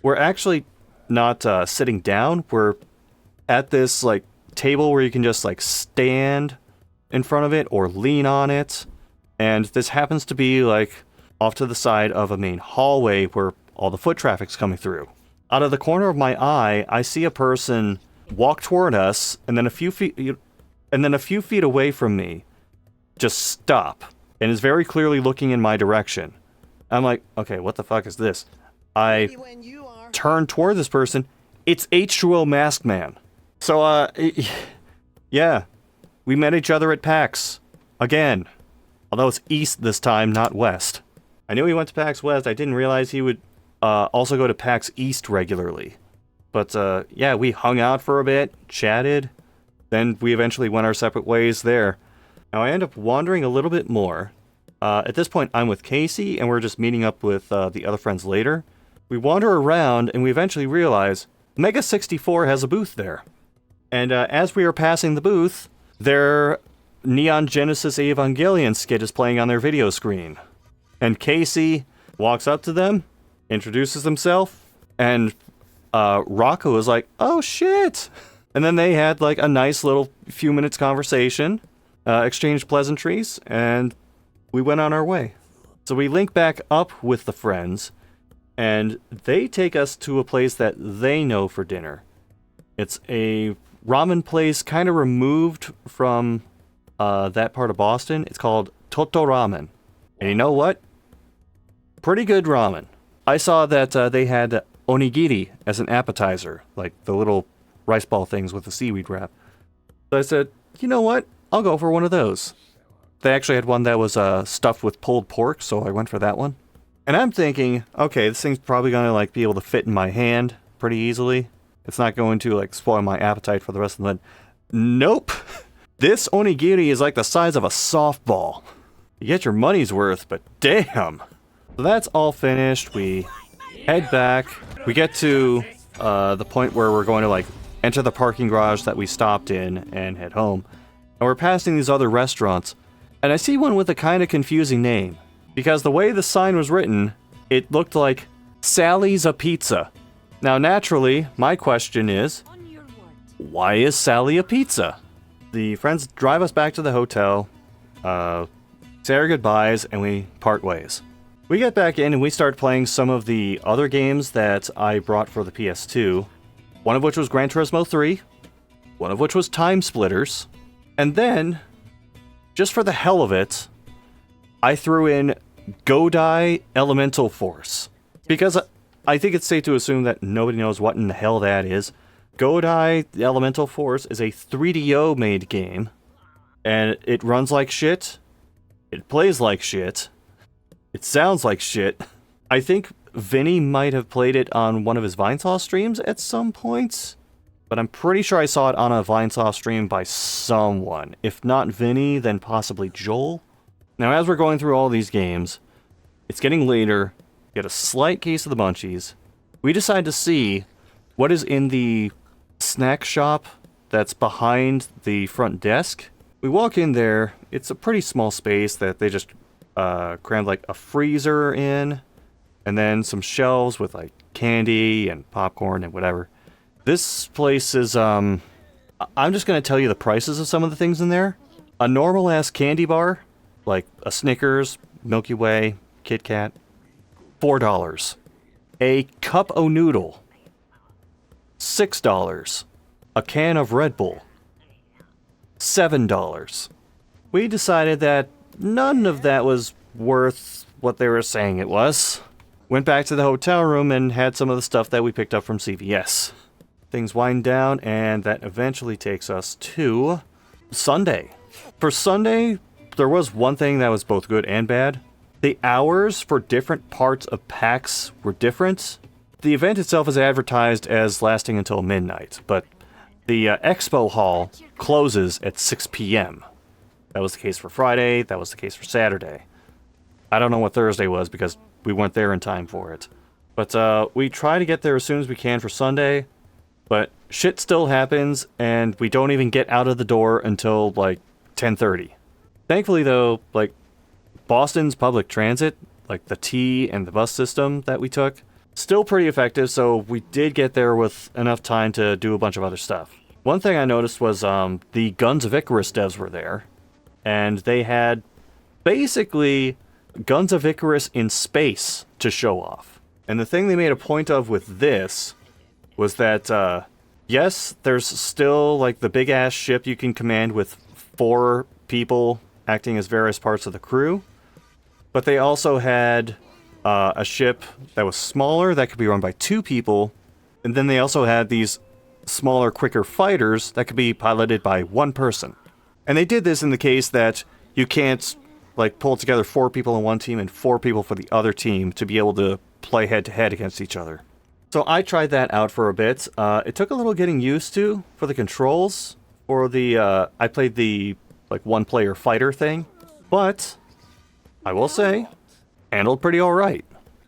We're actually not sitting down. We're at this like table where you can just like stand in front of it or lean on it, and this happens to be like off to the side of a main hallway where all the foot traffic's coming through. Out of the corner of my eye, I see a person walk toward us, and then a few feet away from me, just stop, and is very clearly looking in my direction. I'm like, okay, what the fuck is this? I turn toward this person. It's H2O Mask Man. So, yeah, we met each other at PAX again, although it's east this time, not west. I knew he went to PAX West. I didn't realize he would also go to PAX East regularly. But yeah, we hung out for a bit, chatted, then we eventually went our separate ways there. Now I end up wandering a little bit more. At this point, I'm with Casey, and we're just meeting up with the other friends later. We wander around, and we eventually realize Mega 64 has a booth there. And as we are passing the booth, their Neon Genesis Evangelion skit is playing on their video screen. And Casey walks up to them, introduces himself, and Rocco is like, oh shit! And then they had like a nice little few minutes conversation, exchanged pleasantries, and we went on our way. So we link back up with the friends, And they take us to a place that they know for dinner. It's a ramen place kind of removed from that part of Boston. It's called Toto Ramen. And you know what? Pretty good ramen. I saw that they had onigiri as an appetizer, like the little rice ball things with the seaweed wrap. So I said, you know what? I'll go for one of those. They actually had one that was stuffed with pulled pork, so I went for that one. And I'm thinking, okay, this thing's probably gonna like be able to fit in my hand pretty easily. It's not going to like spoil my appetite for the rest of the night. Nope. This onigiri is like the size of a softball. You get your money's worth, but damn. So that's all finished. We head back. We get to the point where we're going to like enter the parking garage that we stopped in and head home. And we're passing these other restaurants. And I see one with a kind of confusing name. Because the way the sign was written, it looked like Sally's a Pizza. Now, naturally, my question is, why is Sally a pizza? The friends drive us back to the hotel, say our goodbyes, and we part ways. We get back in and we start playing some of the other games that I brought for the PS2, one of which was Gran Turismo 3, one of which was Time Splitters, and then, just for the hell of it, I threw in Godai Elemental Force. Because I think it's safe to assume that nobody knows what in the hell that is. Godai Elemental Force is a 3DO made game. And it runs like shit. It plays like shit. It sounds like shit. I think Vinny might have played it on one of his Vinesaw streams at some point. But I'm pretty sure I saw it on a Vinesaw stream by someone. If not Vinny, then possibly Joel. Now, as we're going through all these games, it's getting later, we get a slight case of the munchies. We decide to see what is in the snack shop that's behind the front desk. We walk in there, it's a pretty small space that they just crammed like a freezer in, and then some shelves with like candy and popcorn and whatever. This place is, I'm just going to tell you the prices of some of the things in there. A normal-ass candy bar, like a Snickers, Milky Way, Kit Kat, $4. A cup o' noodle, $6. A can of Red Bull, $7. We decided that none of that was worth what they were saying it was. Went back to the hotel room and had some of the stuff that we picked up from CVS. Things wind down, and that eventually takes us to Sunday. For Sunday, there was one thing that was both good and bad. The hours for different parts of PAX were different. The event itself is advertised as lasting until midnight, but the expo hall closes at 6 p.m. That was the case for Friday, that was the case for Saturday. I don't know what Thursday was because we weren't there in time for it. But we try to get there as soon as we can for Sunday, but shit still happens, and we don't even get out of the door until, like, 10:30. Thankfully, though, like, Boston's public transit, like the T and the bus system that we took, still pretty effective, so we did get there with enough time to do a bunch of other stuff. One thing I noticed was the Guns of Icarus devs were there, and they had basically Guns of Icarus in space to show off. And the thing they made a point of with this was that, yes, there's still, like, the big-ass ship you can command with 4 people acting as various parts of the crew, but they also had a ship that was smaller that could be run by 2 people, and then they also had these smaller, quicker fighters that could be piloted by 1 person. And they did this in the case that you can't, like, pull together 4 people in one team and 4 people for the other team to be able to play head-to-head against each other. So I tried that out for a bit. It took a little getting used to for the controls. For the, I played the, like, 1-player fighter thing. But, I will say, handled pretty alright.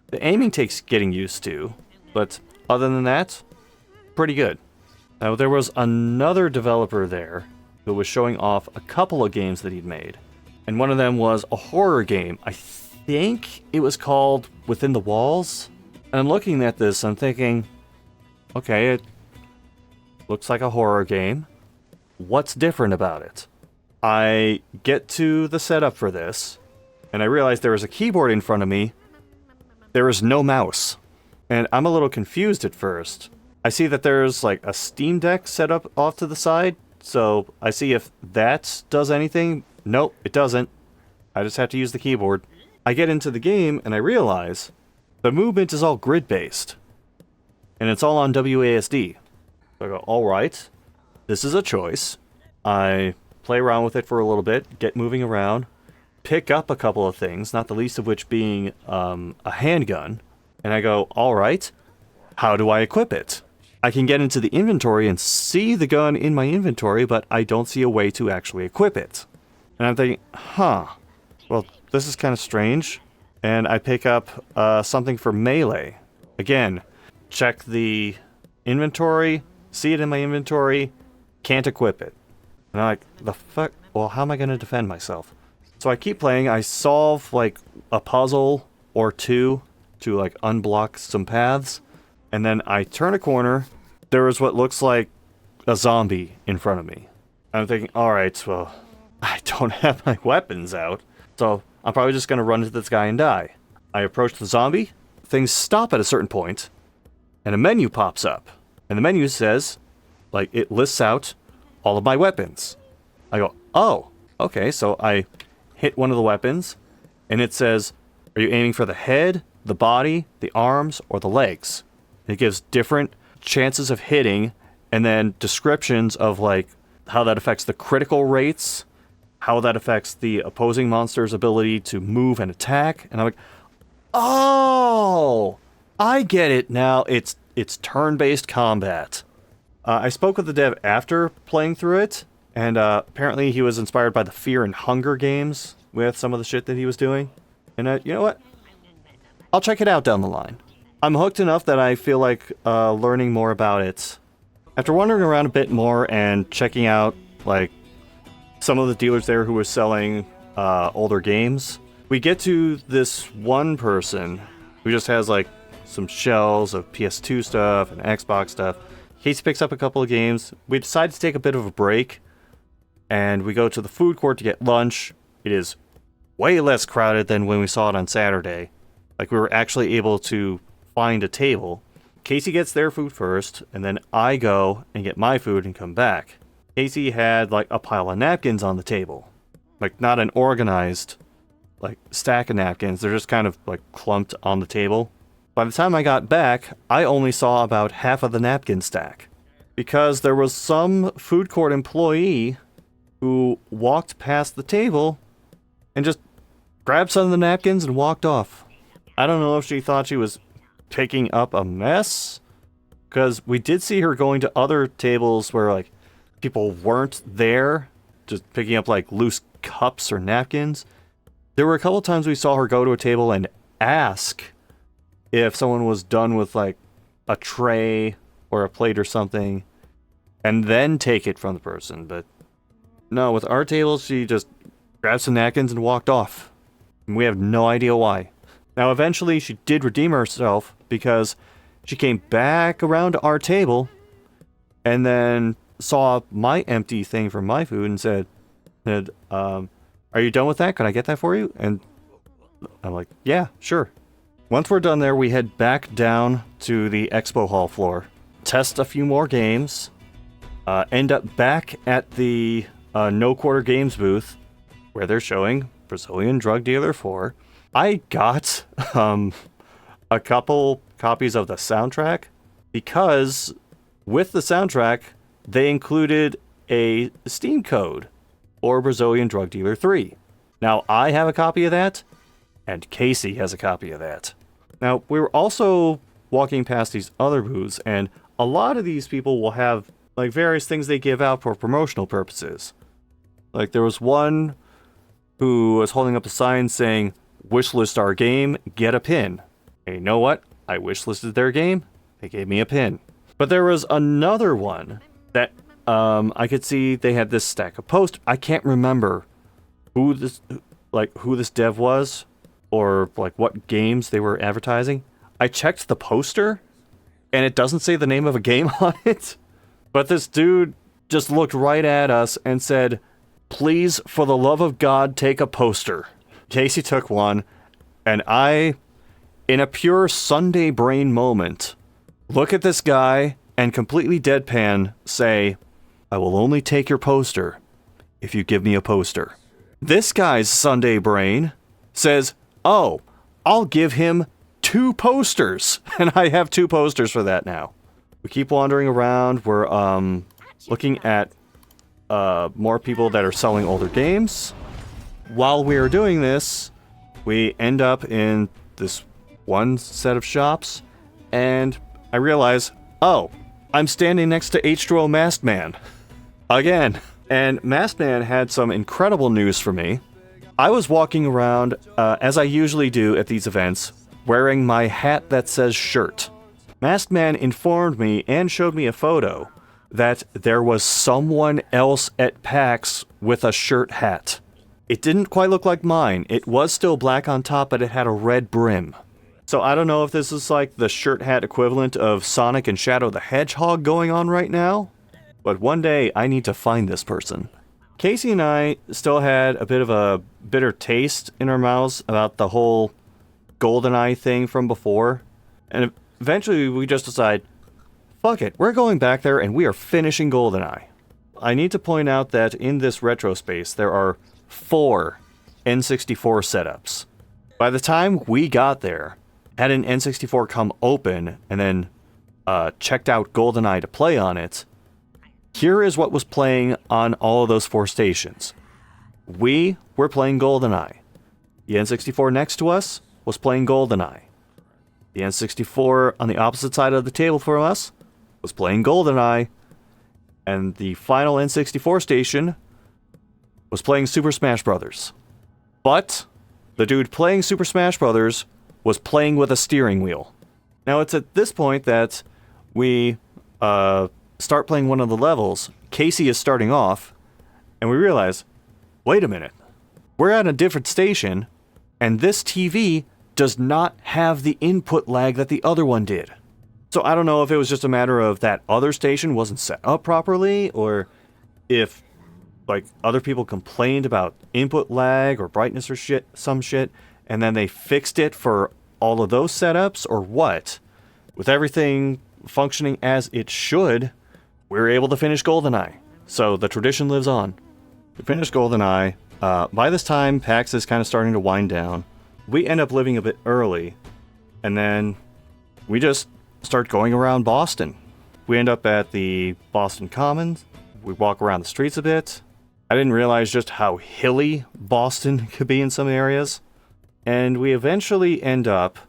The aiming takes getting used to, but other than that, pretty good. Now, there was another developer there who was showing off a couple of games that he'd made. And one of them was a horror game. I think it was called Within the Walls. And I'm looking at this, I'm thinking, okay, it looks like a horror game. What's different about it? I get to the setup for this, and I realize there is a keyboard in front of me. There is no mouse. And I'm a little confused at first. I see that there's like a Steam Deck set up off to the side, so I see if that does anything. Nope, it doesn't. I just have to use the keyboard. I get into the game and I realize the movement is all grid-based. And it's all on WASD. So I go, alright, this is a choice. I play around with it for a little bit, get moving around, pick up a couple of things, not the least of which being a handgun. And I go, alright, how do I equip it? I can get into the inventory and see the gun in my inventory, but I don't see a way to actually equip it. And I'm thinking, well, this is kind of strange. And I pick up something for melee. Again, check the inventory, see it in my inventory, can't equip it. And I'm like, the fuck? Well, how am I going to defend myself? So I keep playing, I solve like a puzzle or two to like unblock some paths, and then I turn a corner, there is what looks like a zombie in front of me. I'm thinking, alright, well, I don't have my weapons out, so I'm probably just going to run into this guy and die. I approach the zombie, things stop at a certain point, and a menu pops up. And the menu says, like, it lists out all of my weapons. I go, oh, okay, so I hit one of the weapons, and it says, are you aiming for the head, the body, the arms, or the legs? It gives different chances of hitting, and then descriptions of, like, how that affects the critical rates, how that affects the opposing monster's ability to move and attack. And I'm like, oh, I get it now. It's turn-based combat. I spoke with the dev after playing through it, and apparently he was inspired by the Fear and Hunger games with some of the shit that he was doing. And you know what? I'll check it out down the line. I'm hooked enough that I feel like learning more about it. After wandering around a bit more and checking out, like, some of the dealers there who were selling older games, we get to this one person who just has, like, some shelves of PS2 stuff and Xbox stuff. Casey picks up a couple of games. We decide to take a bit of a break, and we go to the food court to get lunch. It is way less crowded than when we saw it on Saturday. Like, we were actually able to find a table. Casey gets their food first, and then I go and get my food and come back. Casey had, like, a pile of napkins on the table. Like, not an organized, like, stack of napkins. They're just kind of, like, clumped on the table. By the time I got back, I only saw about half of the napkin stack. Because there was some food court employee who walked past the table and just grabbed some of the napkins and walked off. I don't know if she thought she was picking up a mess, because we did see her going to other tables where, like, people weren't there, just picking up, like, loose cups or napkins. There were a couple times we saw her go to a table and ask if someone was done with, like, a tray or a plate or something, and then take it from the person. But no, with our table, she just grabbed some napkins and walked off. And we have no idea why. Now, eventually, she did redeem herself, because she came back around to our table and then saw my empty thing for my food and said, are you done with that? Can I get that for you? And I'm like, yeah, sure. Once we're done there, we head back down to the expo hall floor, test a few more games, end up back at the No Quarter Games booth, where they're showing Brazilian Drug Dealer 4. I got a couple copies of the soundtrack, because with the soundtrack, they included a Steam code for Brazilian Drug Dealer 3. Now, I have a copy of that, and Casey has a copy of that. Now, we were also walking past these other booths, and a lot of these people will have, like, various things they give out for promotional purposes. Like, there was one who was holding up a sign saying, "Wishlist our game, get a pin." And you know what? I wishlisted their game, they gave me a pin. But there was another one that I could see they had this stack of posts. I can't remember who this dev was, or, like, what games they were advertising. I checked the poster, and it doesn't say the name of a game on it. But this dude just looked right at us and said, "Please, for the love of God, take a poster." Casey took one, and I in a pure Sunday brain moment, look at this guy and completely deadpan say, I will only take your poster if you give me a poster. This guy's Sunday brain says, oh, I'll give him 2 posters. And I have 2 posters for that now. We keep wandering around. We're looking at more people that are selling older games. While we are doing this, we end up in this one set of shops, and I realize, oh, I'm standing next to H2O Masked Man. Again. And Masked Man had some incredible news for me. I was walking around, as I usually do at these events, wearing my hat that says shirt. Masked Man informed me and showed me a photo that there was someone else at PAX with a shirt hat. It didn't quite look like mine. It was still black on top, but it had a red brim. So I don't know if this is like the shirt hat equivalent of Sonic and Shadow the Hedgehog going on right now, but one day I need to find this person. Casey and I still had a bit of a bitter taste in our mouths about the whole GoldenEye thing from before, and eventually we just decide, fuck it, we're going back there and we are finishing GoldenEye. I need to point out that in this retro space there are 4 N64 setups. By the time we got there, had an N64 come open and then checked out GoldenEye to play on it, here is what was playing on all of those 4 stations. We were playing GoldenEye. The N64 next to us was playing GoldenEye. The N64 on the opposite side of the table from us was playing GoldenEye. And the final N64 station was playing Super Smash Bros. But the dude playing Super Smash Bros. Was playing with a steering wheel. Now it's at this point that we start playing one of the levels. Casey is starting off, and we realize, wait a minute, we're at a different station, and this TV does not have the input lag that the other one did. So I don't know if it was just a matter of that other station wasn't set up properly, or if like other people complained about input lag or brightness or some shit, and then they fixed it for all of those setups, or what. With everything functioning as it should, we were able to finish GoldenEye. So the tradition lives on. We finished GoldenEye. By this time, PAX is kind of starting to wind down. We end up leaving a bit early, and then we just start going around Boston. We end up at the Boston Commons. We walk around the streets a bit. I didn't realize just how hilly Boston could be in some areas. And we eventually end up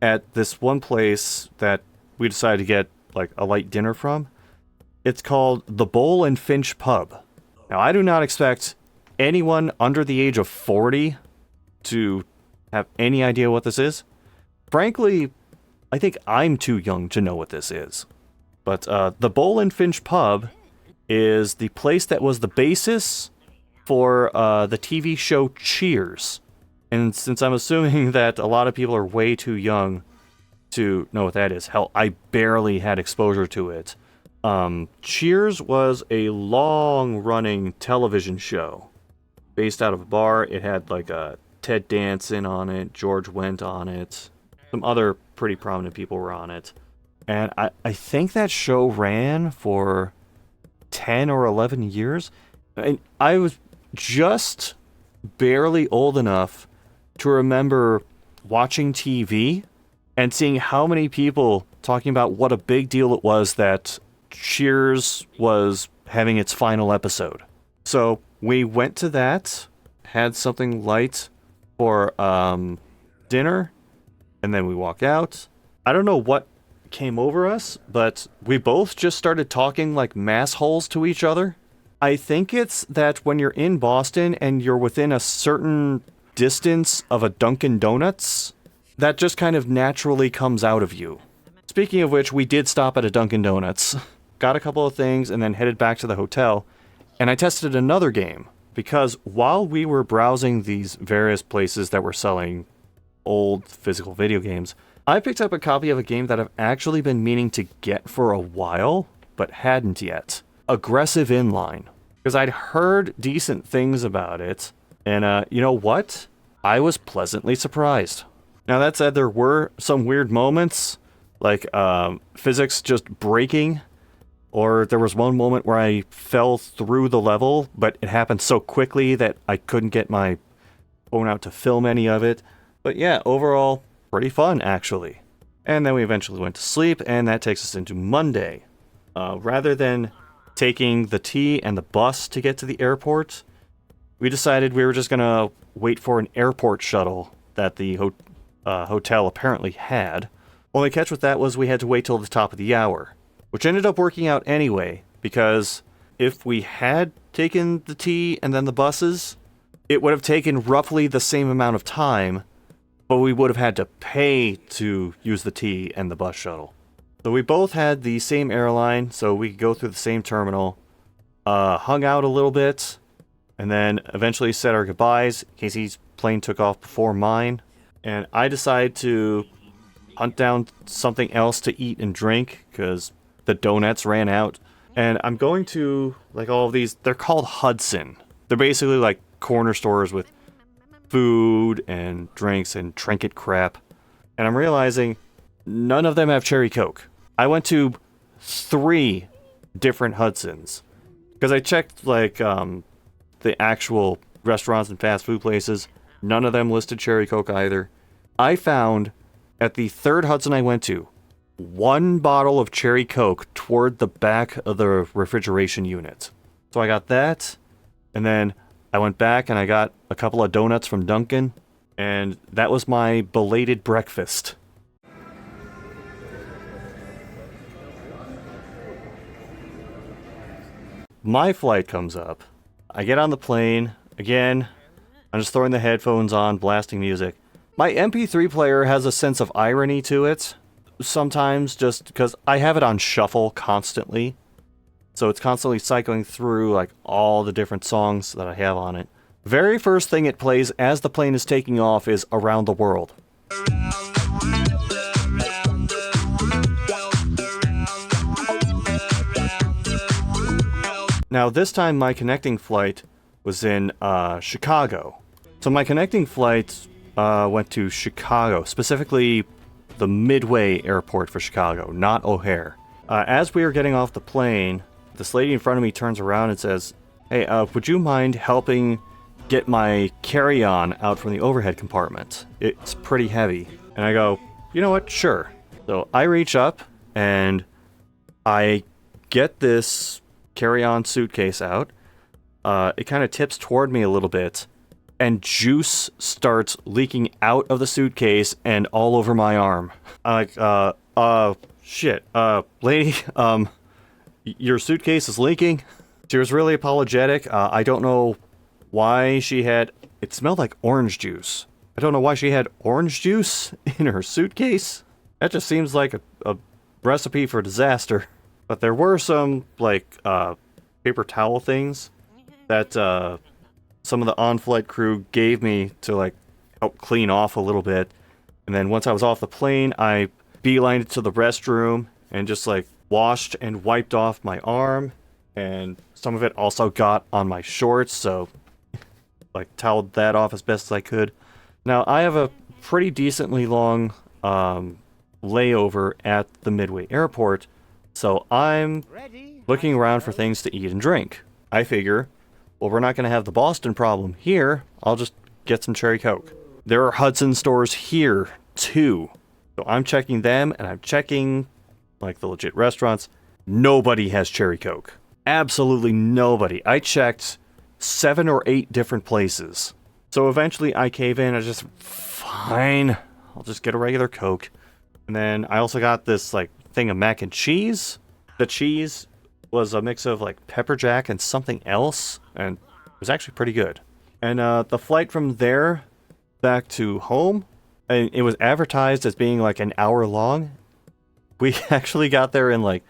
at this one place that we decided to get like a light dinner from. It's called the Bowl and Finch Pub. Now, I do not expect anyone under the age of 40 to have any idea what this is. Frankly, I think I'm too young to know what this is. But the Bowl and Finch Pub is the place that was the basis for the TV show Cheers. And since I'm assuming that a lot of people are way too young to know what that is, hell, I barely had exposure to it. Cheers was a long-running television show based out of a bar. It had like Ted Danson on it, George Wendt on it, some other pretty prominent people were on it. And I think that show ran for 10 or 11 years. And I was just barely old enough to remember watching TV and seeing how many people talking about what a big deal it was that Cheers was having its final episode. So we went to that, had something light for dinner, and then we walk out. I don't know what came over us, but we both just started talking like massholes to each other. I think it's that when you're in Boston and you're within a certain distance of a Dunkin' Donuts, that just kind of naturally comes out of you. Speaking of which, we did stop at a Dunkin' Donuts, got a couple of things, and then headed back to the hotel, and I tested another game, because while we were browsing these various places that were selling old physical video games, I picked up a copy of a game that I've actually been meaning to get for a while, but hadn't yet. Aggressive Inline. Because I'd heard decent things about it, and you know what? I was pleasantly surprised. Now that said, there were some weird moments, like physics just breaking, or there was one moment where I fell through the level, but it happened so quickly that I couldn't get my phone out to film any of it. But yeah, overall, pretty fun, actually. And then we eventually went to sleep, and that takes us into Monday. Rather than taking the T and the bus to get to the airport, we decided we were just going to wait for an airport shuttle that the hotel apparently had. Only catch with that was we had to wait till the top of the hour, which ended up working out anyway, because if we had taken the T and then the buses, it would have taken roughly the same amount of time, but we would have had to pay to use the T and the bus shuttle. So we both had the same airline, so we could go through the same terminal, hung out a little bit, and then eventually said our goodbyes. Casey's plane took off before mine, and I decided to hunt down something else to eat and drink, because the donuts ran out. And I'm going to, like, all of these, they're called Hudson. They're basically like corner stores with food and drinks and trinket crap. And I'm realizing none of them have cherry Coke. I went to 3 different Hudsons, because I checked, like, the actual restaurants and fast food places. None of them listed cherry Coke either. I found, at the 3rd Hudson I went to, 1 bottle of cherry Coke toward the back of the refrigeration unit. So I got that, and then I went back and I got a couple of donuts from Dunkin', and that was my belated breakfast. My flight comes up. I get on the plane. Again, I'm just throwing the headphones on, blasting music. My MP3 player has a sense of irony to it. Sometimes, just because I have it on shuffle constantly. So it's constantly cycling through, like, all the different songs that I have on it. Very first thing it plays as the plane is taking off is Around the World. Now, this time my connecting flight was in Chicago. So my connecting flight went to Chicago, specifically the Midway airport for Chicago, not O'Hare. As we were getting off the plane, this lady in front of me turns around and says, "Hey, would you mind helping get my carry-on out from the overhead compartment? It's pretty heavy." And I go, "You know what? Sure." So I reach up and I get this carry-on suitcase out. It kind of tips toward me a little bit, and juice starts leaking out of the suitcase and all over my arm. I'm like, shit, lady, your suitcase is leaking. She was really apologetic. I don't know why she had, it smelled like orange juice. I don't know why she had orange juice in her suitcase. That just seems like a recipe for disaster. But there were some, like, paper towel things that some of the on-flight crew gave me to, like, help clean off a little bit. And then once I was off the plane, I beelined it to the restroom and just, like, washed and wiped off my arm. And some of it also got on my shorts, so, like, toweled that off as best as I could. Now, I have a pretty decently long layover at the Midway airport, so I'm looking around for things to eat and drink. I figure, well, we're not going to have the Boston problem here. I'll just get some cherry Coke. There are Hudson stores here, too. So I'm checking them, and I'm checking, like, the legit restaurants. Nobody has cherry Coke. Absolutely nobody. I checked 7 or 8 different places. So eventually I cave in. I just, fine, I'll just get a regular Coke. And then I also got this, like, thing of mac and cheese. The cheese was a mix of, like, pepper jack and something else, and it was actually pretty good. And the flight from there back to home, and it was advertised as being like an hour long. We actually got there in like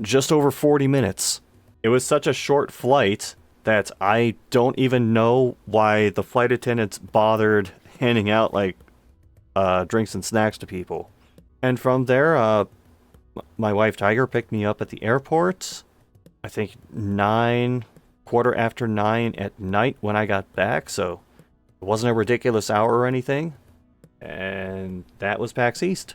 just over 40 minutes. It was such a short flight that I don't even know why the flight attendants bothered handing out like drinks and snacks to people. And from there, my wife Tiger picked me up at the airport. I think 9:15 at night when I got back, so it wasn't a ridiculous hour or anything. And that was PAX East.